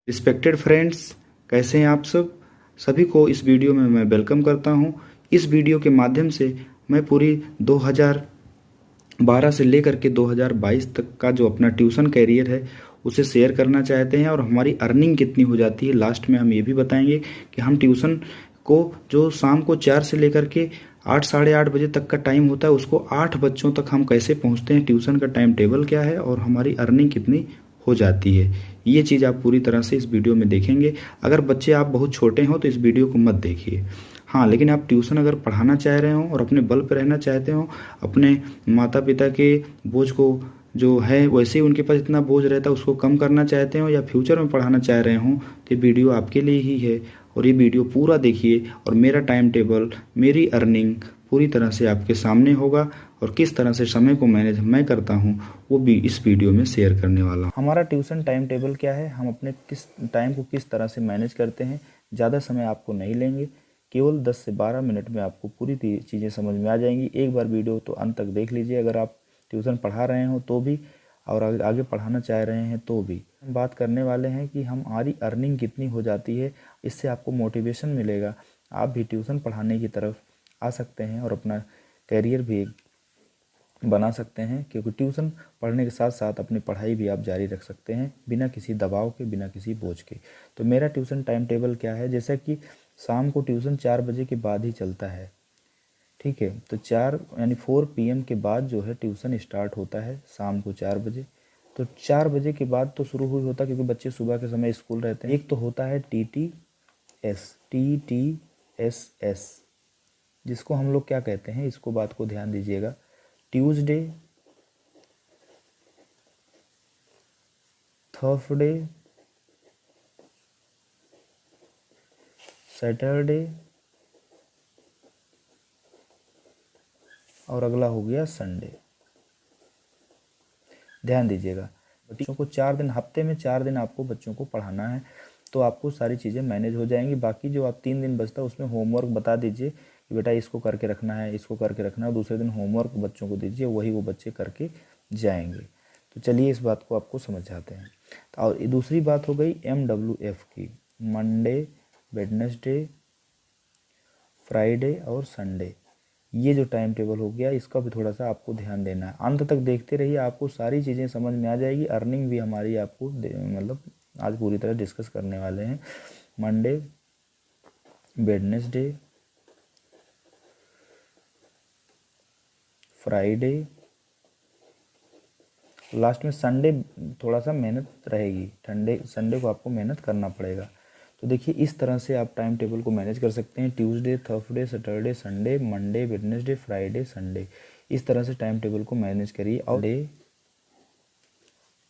Respected friends, कैसे हैं आप सब? सभी को इस वीडियो में मैं वेलकम करता हूं। इस वीडियो के माध्यम से मैं पूरी 2012 से लेकर के 2022 तक का जो अपना ट्यूशन कैरियर है उसे शेयर करना चाहते हैं और हमारी अर्निंग कितनी हो जाती है। लास्ट में हम ये भी बताएंगे कि हम ट्यूशन को जो शाम को 4 से लेकर के 8 साढ़े 8 बजे तक का टाइम होता है उसको 8 बच्चों तक हम कैसे पहुंचते हैं, ट्यूशन का टाइम टेबल क्या है और हमारी अर्निंग कितनी हो जाती है। ये चीज़ आप पूरी तरह से इस वीडियो में देखेंगे। अगर बच्चे आप बहुत छोटे हों तो इस वीडियो को मत देखिए। हाँ, लेकिन आप ट्यूशन अगर पढ़ाना चाह रहे हो और अपने बल पर रहना चाहते हो, अपने माता पिता के बोझ को जो है वैसे ही उनके पास इतना बोझ रहता है उसको कम करना चाहते हो या फ्यूचर में पढ़ाना चाह रहे हो तो ये वीडियो आपके लिए ही है। और ये वीडियो पूरा देखिए और मेरा टाइम टेबल, मेरी अर्निंग पूरी तरह से आपके सामने होगा और किस तरह से समय को मैनेज मैं करता हूँ वो भी इस वीडियो में शेयर करने वाला हूँ। हमारा ट्यूशन टाइम टेबल क्या है, हम अपने किस टाइम को किस तरह से मैनेज करते हैं। ज़्यादा समय आपको नहीं लेंगे, केवल 10 से 12 मिनट में आपको पूरी चीज़ें समझ में आ जाएंगी। एक बार वीडियो तो अंत तक देख लीजिए, अगर आप ट्यूशन पढ़ा रहे हो तो भी और आगे पढ़ाना चाह रहे हैं तो भी। हम बात करने वाले हैं कि हमारी अर्निंग कितनी हो जाती है, इससे आपको मोटिवेशन मिलेगा, आप भी ट्यूशन पढ़ाने की तरफ आ सकते हैं और अपना कैरियर भी बना सकते हैं। क्योंकि ट्यूशन पढ़ने के साथ साथ अपनी पढ़ाई भी आप जारी रख सकते हैं बिना किसी दबाव के, बिना किसी बोझ के। तो मेरा ट्यूशन टाइम टेबल क्या है, जैसा कि शाम को ट्यूशन 4 बजे के बाद ही चलता है, ठीक है। तो 4 यानी 4 PM के बाद जो है ट्यूशन स्टार्ट होता है शाम को 4 बजे। तो 4 बजे के बाद तो शुरू हुई होता क्योंकि बच्चे सुबह के समय स्कूल रहते हैं। एक तो होता है TTS, जिसको हम लोग क्या कहते हैं, इसको बात को ध्यान दीजिएगा। ट्यूसडे, थर्सडे, सैटरडे और अगला हो गया संडे। ध्यान दीजिएगा, बच्चों को 4 दिन, हफ्ते में 4 दिन आपको बच्चों को पढ़ाना है तो आपको सारी चीज़ें मैनेज हो जाएंगी। बाकी जो आप 3 दिन बचता है उसमें होमवर्क बता दीजिए कि बेटा इसको करके रखना है, इसको करके रखना है। दूसरे दिन होमवर्क बच्चों को दीजिए, वही वो बच्चे करके जाएंगे। तो चलिए इस बात को आपको समझाते हैं। और दूसरी बात हो गई MWF की, मंडे, वेडनेसडे, फ्राइडे और संडे। ये जो टाइम टेबल हो गया इसका भी थोड़ा सा आपको ध्यान देना है। अंत तक देखते रहिए, आपको सारी चीज़ें समझ में आ जाएगी। अर्निंग भी हमारी आपको मतलब आज पूरी तरह डिस्कस करने वाले हैं। मंडे, वेडनेसडे, फ्राइडे, लास्ट में संडे थोड़ा सा मेहनत रहेगी। संडे को आपको मेहनत करना पड़ेगा। तो देखिए इस तरह से आप टाइम टेबल को मैनेज कर सकते हैं। Tuesday, Thursday, Saturday, Sunday, Monday, Wednesday, Friday, Sunday, इस तरह से टाइम टेबल को मैनेज करिए। और डे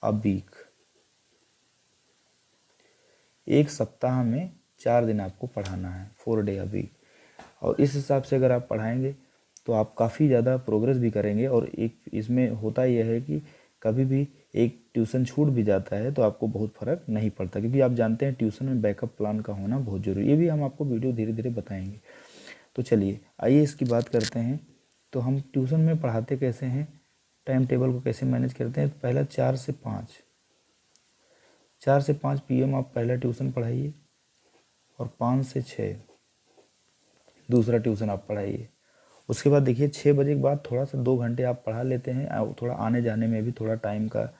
अ वीक, एक सप्ताह में 4 दिन आपको पढ़ाना है, 4 डे अ वीक। और इस हिसाब से अगर आप पढ़ाएंगे तो आप काफ़ी ज़्यादा प्रोग्रेस भी करेंगे। और एक इसमें होता यह है कि कभी भी एक ट्यूशन छूट भी जाता है तो आपको बहुत फ़र्क नहीं पड़ता, क्योंकि आप जानते हैं ट्यूशन में बैकअप प्लान का होना बहुत ज़रूरी है। ये भी हम आपको वीडियो धीरे धीरे बताएंगे। तो चलिए आइए इसकी बात करते हैं। तो हम ट्यूशन में पढ़ाते कैसे हैं, टाइम टेबल को कैसे मैनेज करते हैं। तो पहला 4 से 5 PM आप पहला ट्यूशन पढ़ाइए और 5 से 6 दूसरा ट्यूशन आप पढ़ाइए। उसके बाद देखिए 6 बजे के बाद थोड़ा सा 2 घंटे आप पढ़ा लेते हैं, थोड़ा आने जाने में भी थोड़ा टाइम का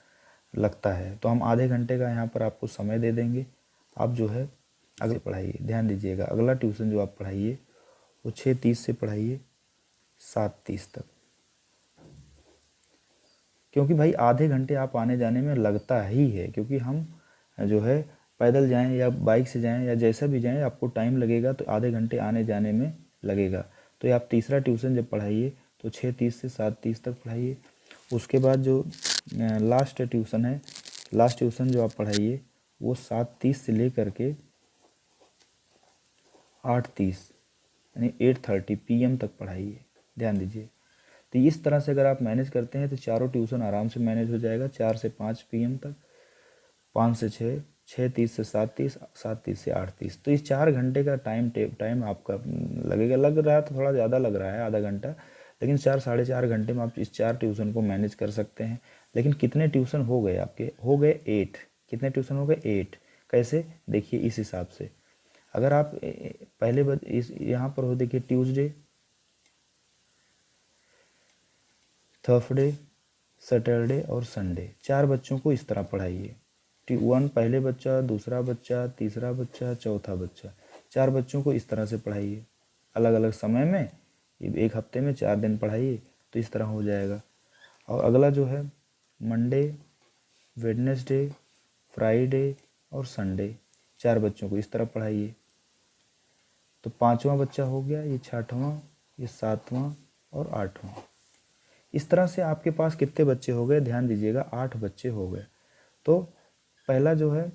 लगता है, तो हम आधे घंटे का यहाँ पर आपको समय दे देंगे। आप जो है अगले पढ़ाइए। ध्यान दीजिएगा, अगला ट्यूशन जो आप पढ़ाइए वो 6:30 से पढ़ाइए 7:30 तक, क्योंकि भाई आधे घंटे आप आने जाने में लगता ही है। क्योंकि हम जो है पैदल जाएं या बाइक से जाएं या जैसा भी जाएं आपको टाइम लगेगा, तो आधे घंटे आने जाने में लगेगा। तो आप तीसरा ट्यूशन जब पढ़ाइए तो 6:30 से 7:30 तक पढ़ाइए। उसके बाद जो लास्ट ट्यूशन है, लास्ट ट्यूशन जो आप पढ़ाइए वो 7:30 से लेकर के 8:30 यानी 8:30 PM तक पढ़ाइए। ध्यान दीजिए। तो इस तरह से अगर आप मैनेज करते हैं तो चारों ट्यूशन आराम से मैनेज हो जाएगा। 4 से 5 PM तक, 5 से 6, 6:30 से 7:30, 7:30 से 8:30। तो इस 4 घंटे का टाइम आपका लगेगा। लग रहा है तो थोड़ा ज़्यादा लग रहा है, आधा घंटा, लेकिन 4 साढ़े 4 घंटे में आप इस 4 ट्यूशन को मैनेज कर सकते हैं। लेकिन कितने ट्यूशन हो गए आपके? हो गए 8। कितने ट्यूशन हो गए? 8। कैसे, देखिए इस हिसाब से, अगर आप इस यहाँ पर हो, देखिए ट्यूसडे, थर्सडे, सैटरडे और संडे, 4 बच्चों को इस तरह पढ़ाइए। T1 पहले बच्चा, दूसरा बच्चा, तीसरा बच्चा, चौथा बच्चा, 4 बच्चों को इस तरह से पढ़ाइए अलग अलग समय में, एक हफ्ते में 4 दिन पढ़ाइए, तो इस तरह हो जाएगा। और अगला जो है मंडे, वेडनेसडे, फ्राइडे और संडे, 4 बच्चों को इस तरह पढ़ाइए। तो 5वां बच्चा हो गया, ये 6वां, ये 7वां और 8वां। इस तरह से आपके पास कितने बच्चे हो गए, ध्यान दीजिएगा 8 बच्चे हो गए। तो पहला जो है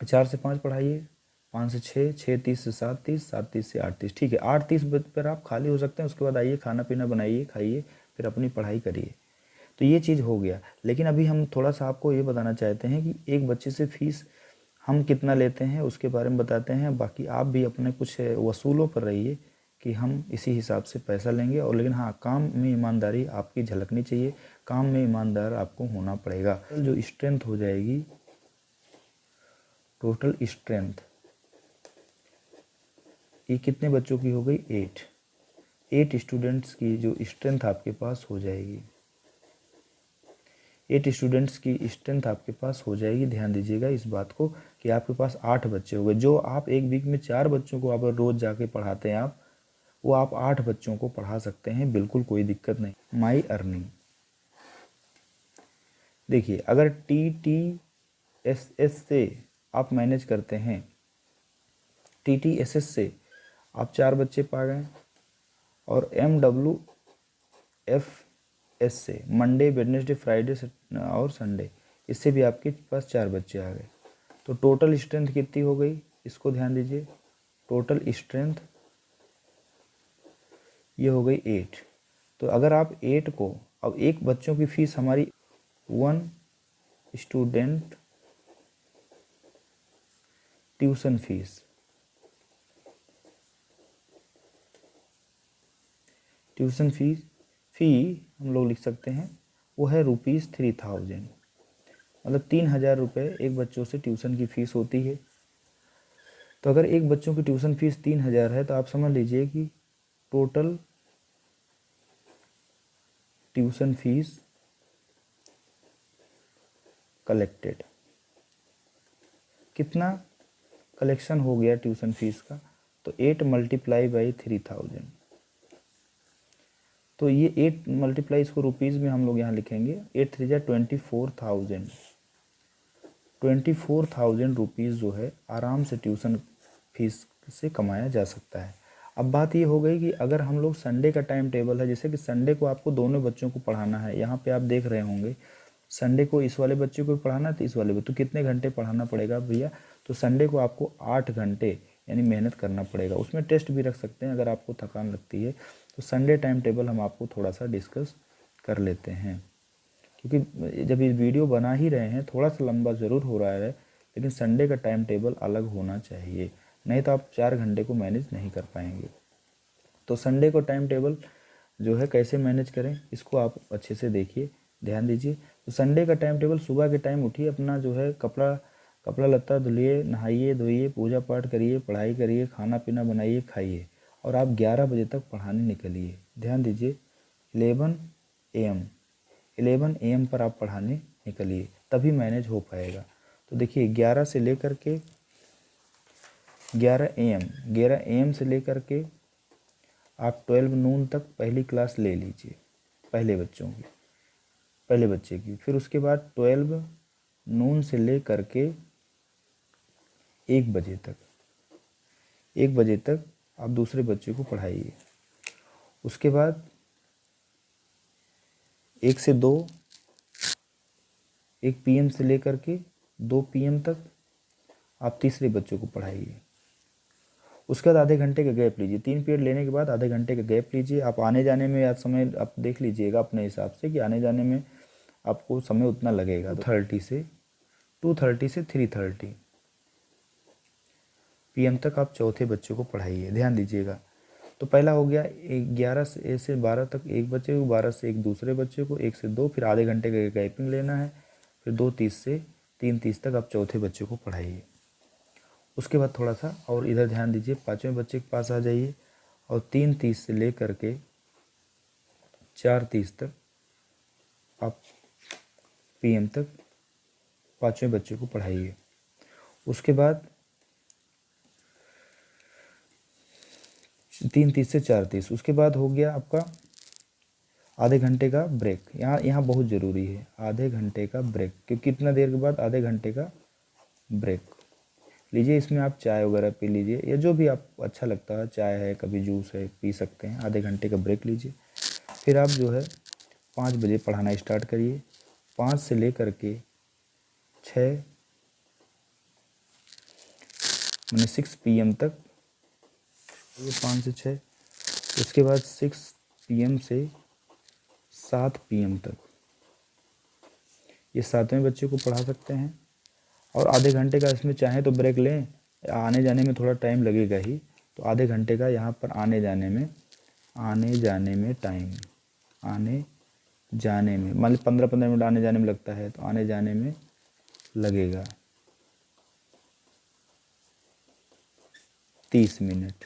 4 से 5 पढ़ाइए, 5 से 6, 6 30 से 7 30, 7 30 से 8 30, ठीक है। 8 30 पर आप खाली हो सकते हैं, उसके बाद आइए खाना पीना बनाइए, खाइए, फिर अपनी पढ़ाई करिए। तो ये चीज़ हो गया। लेकिन अभी हम थोड़ा सा आपको ये बताना चाहते हैं कि एक बच्चे से फीस हम कितना लेते हैं उसके बारे में बताते हैं। बाकी आप भी अपने कुछ वसूलों पर रहिए कि हम इसी हिसाब से पैसा लेंगे। और लेकिन हाँ, काम में ईमानदारी आपकी झलकनी चाहिए, काम में ईमानदार आपको होना पड़ेगा। जो स्ट्रेंथ हो जाएगी, टोटल स्ट्रेंथ, ये कितने बच्चों की हो गई, 8 स्टूडेंट्स की जो स्ट्रेंथ आपके पास हो जाएगी, 8 स्टूडेंट्स की स्ट्रेंथ आपके पास हो जाएगी। ध्यान दीजिएगा इस बात को कि आपके पास 8 बच्चे हो गए। जो आप एक वीक में 4 बच्चों को आप रोज़ जाके पढ़ाते हैं आप, वो आप 8 बच्चों को पढ़ा सकते हैं, बिल्कुल कोई दिक्कत नहीं। माई अर्निंग, देखिए अगर TTSS से आप मैनेज करते हैं, TTSS से आप 4 बच्चे पा गए, और MWFS से मंडे, वेडनेसडे, फ्राइडे और संडे, इससे भी आपके पास 4 बच्चे आ गए। तो टोटल स्ट्रेंथ कितनी हो गई, इसको ध्यान दीजिए, टोटल स्ट्रेंथ ये हो गई 8। तो अगर आप 8 को, अब एक बच्चों की फीस हमारी 1 student tuition fees, tuition fee हम लोग लिख सकते हैं, वो है ₹3000, मतलब 3000 रुपये एक बच्चों से ट्यूशन की फ़ीस होती है। तो अगर एक बच्चों की ट्यूशन फीस 3000 है, तो आप समझ लीजिए कि टोटल ट्यूशन फीस कलेक्टेड, कितना कलेक्शन हो गया ट्यूशन फीस का, तो 8 मल्टीप्लाई बाई 3000। तो ये 8 मल्टीप्लाई, इसको रुपीज़ में हम लोग यहाँ लिखेंगे, 8 3 जा 24,000, 24,000 रुपीज़ जो है आराम से ट्यूशन फीस से कमाया जा सकता है। अब बात ये हो गई कि अगर हम लोग संडे का टाइम टेबल है, जैसे कि संडे को आपको दोनों बच्चों को पढ़ाना है, यहाँ पे आप देख रहे होंगे संडे को इस वाले बच्चे को पढ़ाना है तो इस वाले बच्चे, तो कितने घंटे पढ़ाना पड़ेगा भैया, तो संडे को आपको 8 घंटे यानी मेहनत करना पड़ेगा। उसमें टेस्ट भी रख सकते हैं अगर आपको थकान लगती है। तो संडे टाइम टेबल हम आपको थोड़ा सा डिस्कस कर लेते हैं, क्योंकि जब ये वीडियो बना ही रहे हैं, थोड़ा सा लंबा ज़रूर हो रहा है, लेकिन संडे का टाइम टेबल अलग होना चाहिए, नहीं तो आप 4 घंटे को मैनेज नहीं कर पाएंगे। तो संडे को टाइम टेबल जो है कैसे मैनेज करें, इसको आप अच्छे से देखिए, ध्यान दीजिए। तो संडे का टाइम टेबल, सुबह के टाइम उठिए, अपना जो है कपड़ा लत्ता धुलिए, नहाइए धोइए, पूजा पाठ करिए, पढ़ाई करिए, खाना पीना बनाइए, खाइए, और आप 11 बजे तक पढ़ाने निकलिए। ध्यान दीजिए 11 AM पर आप पढ़ाने निकलिए, तभी मैनेज हो पाएगा। तो देखिए 11 से लेकर के 11 AM से लेकर के आप 12 नून तक पहली क्लास ले लीजिए, पहले बच्चे की। फिर उसके बाद 12 नून से ले करके 1 बजे तक आप दूसरे बच्चे को पढ़ाइए। उसके बाद 1 से 2, 1 PM से लेकर के 2 PM तक आप तीसरे बच्चों को पढ़ाइए। उसके बाद आधे घंटे का गैप लीजिए, 3 पीरियड लेने के बाद आधे घंटे का गैप लीजिए। आप आने जाने में आज समय आप देख लीजिएगा अपने हिसाब से कि आने जाने में आपको समय उतना लगेगा। 2:30 से 3:30 PM तक आप चौथे बच्चे को पढ़ाइए, ध्यान दीजिएगा। तो पहला हो गया 11 से 12 तक एक बच्चे को, 12 से एक दूसरे बच्चे को, 1 से 2, फिर आधे घंटे का गैपिंग लेना है, फिर 2:30 से 3:30 तक आप चौथे बच्चे को पढ़ाइए। उसके बाद थोड़ा सा और इधर ध्यान दीजिए, 5वें बच्चे के पास आ जाइए और 3:30 से लेकर के 4:30 तक आप PM तक 5वें बच्चे को पढ़ाइए। उसके बाद 3:30 से 4:30, उसके बाद हो गया आपका आधे घंटे का ब्रेक। यहाँ बहुत ज़रूरी है आधे घंटे का ब्रेक, क्योंकि कितना देर के बाद आधे घंटे का ब्रेक लीजिए। इसमें आप चाय वगैरह पी लीजिए या जो भी आप अच्छा लगता है, चाय है, कभी जूस है, पी सकते हैं। आधे घंटे का ब्रेक लीजिए। फिर आप जो है 5 बजे पढ़ाना स्टार्ट करिए। 5 से लेकर के 6 मैंने 6 PM तक, ये 5 से 6। उसके बाद 6 PM से 7 PM तक ये 7वें बच्चे को पढ़ा सकते हैं। और आधे घंटे का इसमें चाहें तो ब्रेक लें, आने जाने में थोड़ा टाइम लगेगा ही, तो आधे घंटे का यहाँ पर आने जाने में टाइम, आने जाने में मान ली 15-15 मिनट आने जाने में लगता है, तो आने जाने में लगेगा 30 मिनट।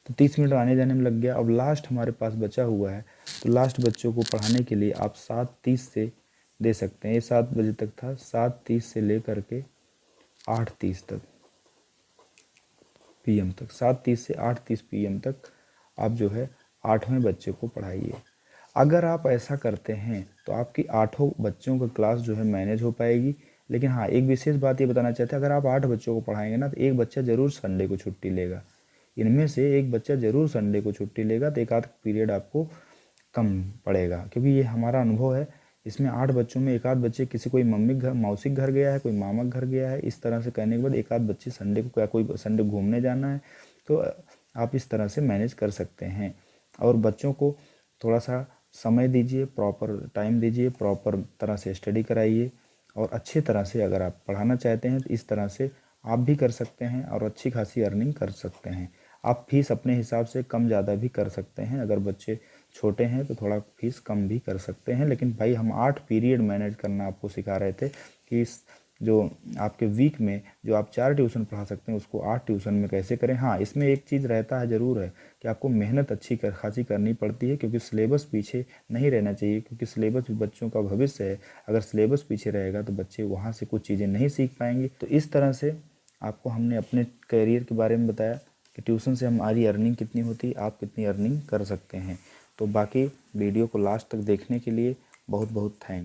तो 30 मिनट आने जाने में लग गया। अब लास्ट हमारे पास बचा हुआ है, तो लास्ट बच्चों को पढ़ाने के लिए आप 7:30 से दे सकते हैं। ये 7 बजे तक था, 7:30 से लेकर के 8:30 तक PM तक, 7:30 से 8:30 PM तक आप जो है 8वें बच्चे को पढ़ाइए। अगर आप ऐसा करते हैं तो आपकी 8 बच्चों का क्लास जो है मैनेज हो पाएगी। लेकिन हाँ, एक विशेष बात ये बताना चाहते हैं, अगर आप 8 बच्चों को पढ़ाएंगे ना, तो एक बच्चा ज़रूर संडे को छुट्टी लेगा। इनमें से एक बच्चा ज़रूर संडे को छुट्टी लेगा, तो एक आध पीरियड आपको कम पड़ेगा। क्योंकि ये हमारा अनुभव है, इसमें 8 बच्चों में एक आध बच्चे किसी कोई मम्मी घर, मौसी घर गया है, कोई मामा घर गया है, इस तरह से कहने के बाद एक आध बच्चे संडे को, क्या कोई संडे घूमने जाना है, तो आप इस तरह से मैनेज कर सकते हैं। और बच्चों को थोड़ा सा समय दीजिए, प्रॉपर टाइम दीजिए, प्रॉपर तरह से स्टडी कराइए। और अच्छी तरह से अगर आप पढ़ाना चाहते हैं तो इस तरह से आप भी कर सकते हैं और अच्छी खासी अर्निंग कर सकते हैं। आप फीस अपने हिसाब से कम ज़्यादा भी कर सकते हैं। अगर बच्चे छोटे हैं तो थोड़ा फीस कम भी कर सकते हैं। लेकिन भाई, हम 8 पीरियड मैनेज करना आपको सिखा रहे थे कि इस जो आपके वीक में जो आप 4 ट्यूशन पढ़ा सकते हैं, उसको 8 ट्यूशन में कैसे करें। हाँ, इसमें एक चीज़ रहता है, ज़रूर है कि आपको मेहनत अच्छी खासी करनी पड़ती है, क्योंकि सिलेबस पीछे नहीं रहना चाहिए। क्योंकि सिलेबस भी बच्चों का भविष्य है। अगर सिलेबस पीछे रहेगा तो बच्चे वहाँ से कुछ चीज़ें नहीं सीख पाएंगे। तो इस तरह से आपको हमने अपने करियर के बारे में बताया कि ट्यूशन से हमारी अर्निंग कितनी होती है, आप कितनी अर्निंग कर सकते हैं। तो बाकी वीडियो को लास्ट तक देखने के लिए बहुत बहुत थैंक।